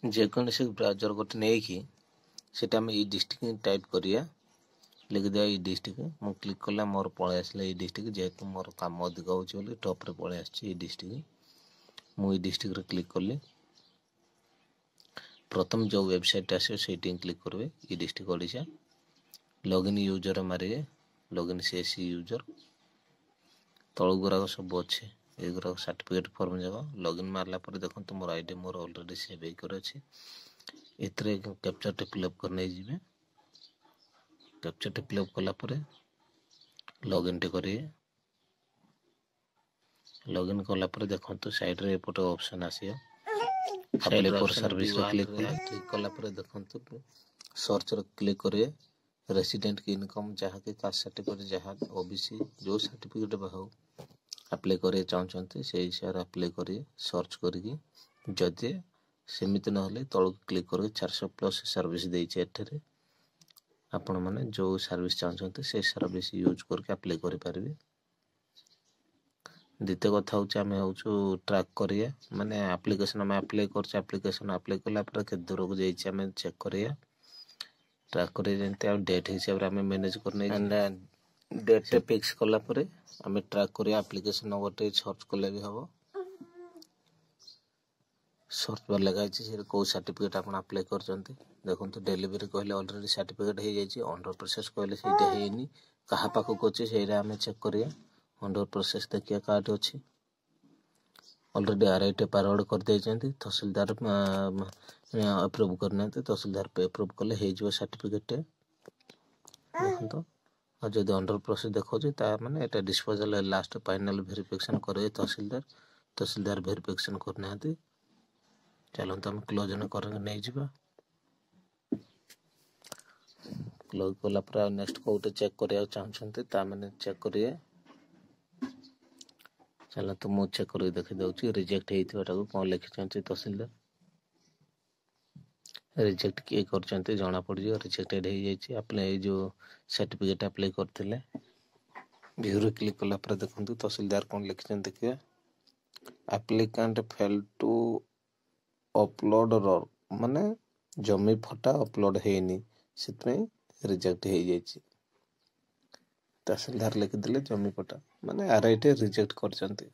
ଯେକୌଣସି ବ୍ରାଉଜର ଗୋଟେ ନେଇକି ସେଟା ଆମେ ଏଇ ଡିଷ୍ଟ୍ରିକ୍ଟ ଟାଇପ୍ କରିବା, লিখিদিয়া এই ডিস্ট্রিক্ট ମୁଁ କ୍ଲିକ୍ କଲେ ମୋର ପଳେଇ ଆସିଲା ଏଇ ଡିଷ୍ଟ୍ରିକ୍ଟ। ଯେହେତୁ ମୋର କାମ ଅଧିକ ହେଉଛି ବୋଲି ଟପ୍ରେ ପଳେଇ ଆସିଛି ଏଇ ଡିଷ୍ଟ୍ରିକ୍ଟ। ମୁଁ ଏଇ ଡିଷ୍ଟ୍ରିକ୍ଟରେ କ୍ଲିକ୍ କଲି। ପ୍ରଥମ ଯେଉଁ ୱେବସାଇଟ୍ ଆସିବ ସେଇଠି କ୍ଲିକ୍ କରିବେ, ଏଇ ଡିଷ୍ଟ୍ରିକ୍ଟ ଓଡ଼ିଶା। ଲଗ୍ଇନ୍ ୟୁଜର ମାରିବେ, ଲଗ୍ଇନ୍ ସିଏସି ୟୁଜର। ତଳଗୁଡ଼ାକ ସବୁ ଅଛି, ଏଗୁଡ଼ାକ ସାର୍ଟିଫିକେଟ୍ ଫର୍ମ ଯାକ। ଲଗ୍ଇନ୍ ମାରିଲା ପରେ ଦେଖନ୍ତୁ ମୋର ଆଇଡି ମୋର ଅଲରେଡ଼ି ସେଭ୍ ହେଇକରି ଅଛି। ଏଥିରେ କ୍ୟାପଚରଟି ଫିଲ୍ଅପ୍ କରି ନେଇଯିବେ। କ୍ୟାପଚରଟି ଫିଲ୍ଅପ୍ କଲା ପରେ ଲଗ୍ଇନ୍ଟି କରିବେ। ଲଗ୍ଇନ୍ କଲା ପରେ ଦେଖନ୍ତୁ ସାଇଡ଼୍ରେ ଏପଟେ ଅପସନ୍ ଆସିବ, ଆପ୍ଲାଏ ଫର୍ ସର୍ଭିସରେ କ୍ଲିକ୍ କଲା ପରେ ଦେଖନ୍ତୁ ସର୍ଚ୍ଚରେ କ୍ଲିକ୍ କରିବେ। ରେସିଡେଣ୍ଟ ଇନକମ୍ ଯାହାକି କାଷ୍ଟ ସାର୍ଟିଫିକେଟ୍ ଯାହା ଓବିସି ଯେଉଁ ସାର୍ଟିଫିକେଟ୍ ବା ହେଉ ଆପ୍ଲାଏ କରିବାକୁ ଚାହୁଁଛନ୍ତି ସେଇ ହିସାବରେ ଆପ୍ଲାଏ କରିବେ ସର୍ଚ୍ଚ କରିକି। ଯଦି ସେମିତି ନହେଲେ ତଳକୁ କ୍ଲିକ୍ କରିକି 400+ ସର୍ଭିସ୍ ଦେଇଛି ଏଠାରେ। ଆପଣମାନେ ଯେଉଁ ସର୍ଭିସ୍ ଚାହୁଁଛନ୍ତି ସେଇ ସର୍ଭିସ୍ ୟୁଜ୍ କରିକି ଆପ୍ଲାଏ କରିପାରିବେ। ଦ୍ୱିତୀୟ କଥା ହେଉଛି ଆମେ ଟ୍ରାକ୍ କରିବା, ମାନେ ଆପ୍ଲିକେସନ୍ ଆମେ ଆପ୍ଲାଏ କରୁଛେ, ଆପ୍ଲିକେସନ୍ ଆପ୍ଲାଏ କଲା ପରେ କେତେ ଦୂରକୁ ଯାଇଛି ଆମେ ଚେକ୍ କରିବା। ଟ୍ରାକ୍ କରିବା ଯେମିତି ଆଉ ଡେଟ୍ ହିସାବରେ ଆମେ ମ୍ୟାନେଜ୍ କରିନେଇ ଡେଟ୍ଟେ ଫିକ୍ସ କଲା ପରେ ଆମେ ଟ୍ରାକ୍ କରିବା। ଆପ୍ଲିକେସନ୍ ନମ୍ବରଟେ ସର୍ଚ୍ଚ କଲେ ବି ହେବ। ସର୍ଚ୍ଚ ବାର ଲେଖା ହେଇଛି ସେଟା କେଉଁ ସାର୍ଟିଫିକେଟ୍ ଆପଣ ଆପ୍ଲାଏ କରିଛନ୍ତି। ଦେଖନ୍ତୁ ଡେଲିଭରି କହିଲେ ଅଲରେଡ଼ି ସାର୍ଟିଫିକେଟ୍ ହେଇଯାଇଛି। ଅଣ୍ଡର ପ୍ରୋସେସ୍ କହିଲେ ସେଇଟା ହେଇନି। କାହା ପାଖକୁ ଅଛି ସେଇଟା ଆମେ ଚେକ୍ କରିବା। ଅଣ୍ଡର ପ୍ରୋସେସ୍ ଦେଖିବା କାହାଠି ଅଛି। ଅଲରେଡ଼ି RIT ପାରୱାର୍ଡ଼ କରିଦେଇଛନ୍ତି, ତହସିଲଦାର ଆପ୍ରୁଭ୍ କରିନାହାନ୍ତି। ତହସିଲଦାର ଆପ୍ରୁଭ୍ କଲେ ହେଇଯିବ ସାର୍ଟିଫିକେଟ୍ଟେ। ଦେଖନ୍ତୁ ଆଉ ଯଦି ଅଣ୍ଡର ପ୍ରୋସେସ୍ ଦେଖାଉଛି ତା ମାନେ ଏଇଟା ଡିସ୍ପୋଜାଲ୍ ଲାଷ୍ଟ ଫାଇନାଲ୍ ଭେରିଫିକେସନ୍ କରିବେ ତହସିଲଦାର। ତହସିଲଦାର ଭେରିଫିକେସନ୍ କରିନାହାନ୍ତି। ଚାଲନ୍ତୁ ଆମେ କ୍ଲୋଜ୍ କରିକି ନେଇଯିବା। କ୍ଲୋଜ୍ କଲା ପରେ ଆଉ ନେକ୍ସଟ କେଉଁଠି ଚେକ୍ କରିବାକୁ ଚାହୁଁଛନ୍ତି ତା ମାନେ ଚେକ୍ କରିବେ। ଚାଲନ୍ତୁ ମୁଁ ଚେକ୍ କରିକି ଦେଖିଦେଉଛି। ରିଜେକ୍ଟ ହେଇଥିବାଟାକୁ କ'ଣ ଲେଖିଛନ୍ତି ତହସିଲଦାର। ରିଜେକ୍ଟ କିଏ କରିଛନ୍ତି ଜଣାପଡ଼ିଯିବ। ରିଜେକ୍ଟେଡ୍ ହେଇଯାଇଛି। ଆପ୍ଲାଏ ଏଇ ଯେଉଁ ସାର୍ଟିଫିକେଟ୍ ଆପ୍ଲାଏ କରିଥିଲେ। ଭିୟୁରେ କ୍ଲିକ୍ କଲା ପରେ ଦେଖନ୍ତୁ ତହସିଲଦାର କ'ଣ ଲେଖିଛନ୍ତି ଦେଖିବା। ଆପ୍ଲିକାଣ୍ଟ ଫେଲ୍ ଟୁ ଅପଲୋଡ଼ ମାନେ ଜମି ଫଟା ଅପଲୋଡ଼ ହେଇନି, ସେଥିପାଇଁ ରିଜେକ୍ଟ ହେଇଯାଇଛି। ତହସିଲଦାର ଲେଖିଦେଲେ ଜମି ଫଟା ମାନେ RIT ରିଜେକ୍ଟ କରିଛନ୍ତି।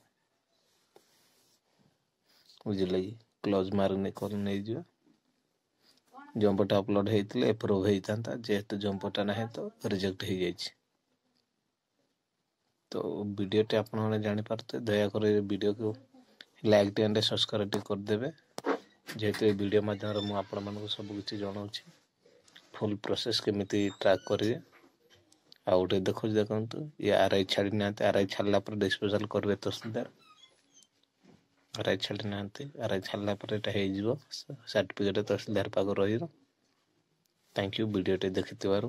ବୁଝିଲେ କି? କ୍ଲୋଜ୍ କରି ନେଇଯିବା। ଜମ୍ପଟା ଅପଲୋଡ଼ ହେଇଥିଲେ ଏପ୍ରୁଭ୍ ହେଇଥାନ୍ତା, ଯେହେତୁ ଜମ୍ପଟା ନାହିଁ ତ ରିଜେକ୍ଟ ହେଇଯାଇଛି। ତ ଭିଡ଼ିଓଟି ଆପଣମାନେ ଜାଣିପାରୁଥିବେ। ଦୟାକରି ଭିଡ଼ିଓକୁ ଲାଇକ୍ ଆଣ୍ଡ ସବସ୍କ୍ରାଇବ୍ ଟିକେ କରିଦେବେ। ଯେହେତୁ ଏ ଭିଡ଼ିଓ ମାଧ୍ୟମରେ ମୁଁ ଆପଣମାନଙ୍କୁ ସବୁ କିଛି ଜଣାଉଛି। ଫୁଲ୍ ପ୍ରୋସେସ୍ କେମିତି ଟ୍ରାକ୍ କରିବେ। ଆଉ ଗୋଟେ ଦେଖନ୍ତୁ ଇଏ RI ଛାଡ଼ି ନାହାନ୍ତି। RI ଛାଡ଼ିଲା ପରେ ଡିସ୍ପୋଜାଲ୍ କରିବେ ତହସିଲଦାର। RI ଛାଡ଼ି ନାହାନ୍ତି। RI ଛାଡ଼ିଲା ପରେ ଏଇଟା ହେଇଯିବ। ସାର୍ଟିଫିକେଟ୍ ତହସିଲଦାର ପାଖରେ ରହିବ। ଥ୍ୟାଙ୍କ ୟୁ ଭିଡ଼ିଓଟି ଦେଖିଥିବାରୁ।